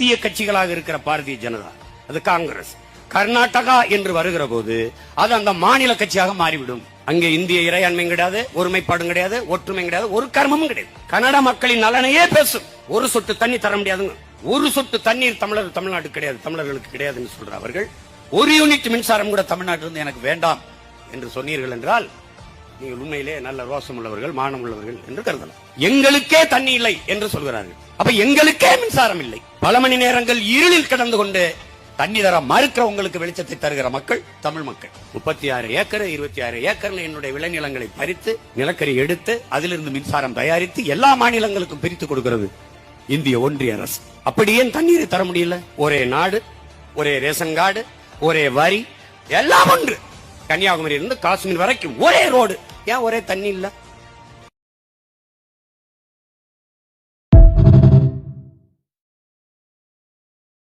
இந்திய கட்சிகளாக இருக்கிற பாரதிய ஜனதா, அது காங்கிரஸ், கர்நாடகா என்று வருகிற போது அது அந்த மாநில கட்சியாக மாறிவிடும். அங்கே இந்திய இறையாண்மை கிடையாது, ஒருமைப்பாடும் கிடையாது, ஒற்றுமை கிடையாது, ஒரு கர்மமும் கிடையாது. கன்னட மக்களின் நலனையே பேசும். ஒரு சொட்டு தண்ணி தர முடியாதுங்க. ஒரு சொட்டு தண்ணீர் தமிழ்நாட்டுக்கு கிடையாது, தமிழர்களுக்கு கிடையாதுன்னு சொல்ற அவர்கள் ஒரு யூனிட் மின்சாரம் கூட தமிழ்நாட்டிலிருந்து எனக்கு வேண்டாம் என்று சொன்னீர்கள் என்றால் நீங்கள் உண்மையிலே நல்ல ரோசம் உள்ளவர்கள், மானம் உள்ளவர்கள் என்று கருதலாம். எங்களுக்கே தண்ணி இல்லை என்று சொல்கிறார்கள். அப்ப எங்களுக்கே மின்சாரம் இல்லை. பல மணி நேரங்கள் இருளில் கிடந்து கொண்டு தண்ணி தர மறுக்கிற உங்களுக்கு வெளிச்சத்தை தருகிற மக்கள் தமிழ் மக்கள். 36 ஏக்கர் 26 ஏக்கர்ல என்னுடைய விளைநிலங்களை பறித்து நிலக்கரி எடுத்து அதிலிருந்து மின்சாரம் தயாரித்து எல்லா மாநிலங்களுக்கும் பிரித்து கொடுக்கிறது இந்திய ஒன்றிய அரசு. அப்படி ஏன் தண்ணீரை தர முடியல? ஒரே நாடு, ஒரே ரேஷன் கார்டு, ஒரே வரி, எல்லாம் ஒன்று. கன்னியாகுமரி இருந்து காஷ்மீர் வரைக்கும் ஒரே ரோடு. ஏன் ஒரே தண்ணி இல்ல?